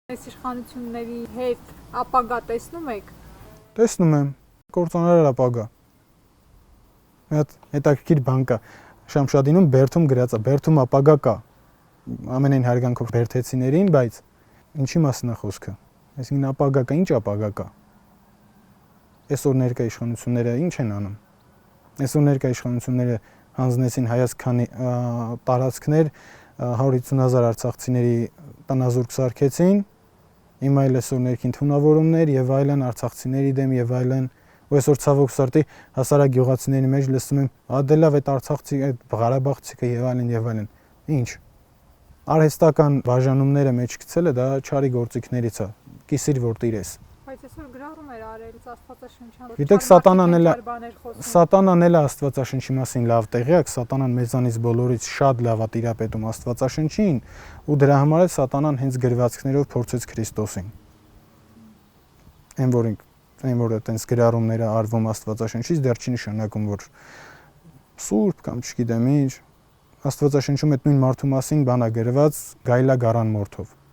Այս իշխանությունների հետ ապագա տեսնում եք։ Տեսնում եմ, կործանարար ապագա։ Մի հատ հետաքրքիր բան կա։ Շամշադինում Բերդում գրած է, Բերդում ապագա կա։ Ամենայն հարգանքով բերդեցիներին, բայց ինչի մասին է խոսքը։ Այսինքն ապագա կա, ինչ ապագա կա։ Այսօր ներկա իշխանությունները ինչ են անում։ Այսօր ներկա իշխանությունները հանձնեցին հայացքանի տարածքներ 150,000 արցախցիների տնազուրկ սարքեցին, հիմա էլ այսօր ներքին թունավորումներ եւ այլն արցախցիների դեմ եւ այլն, ու այսօր ցավոք սրտի հասարակ գյուղացիների մեջ լսում եմ, դե լավ այդ արցախցի, այդ Ղարաբաղցիքը եւ այլն, ինչ։ Արհեստական բաժանումները մեջ գցելը դա չարի գործիքներից է, կիսիր որ տիրես։ Բայց այսօր գրառում էր արել Աստվածաշնչյան։ Գիտեք, սատանան էլ Աստվածաշնչի մասին լավ տեղյակ, սատանան մեզանից բոլորից շատ լավ է տիրապետում Աստվածաշնչին, ու դրա համար էլ սատանան հենց գրվածքներով փորձեց Քրիստոսին։ Այն որ այտենց գրառումները արվում Աստվածաշնչից, դեռ չի նշանակում, որ սուրբ կամ չգիտեմ ինչ, Աստվածաշնչում այդ նույն մարդու մասին բան է գրված գայլա գարան մորթով։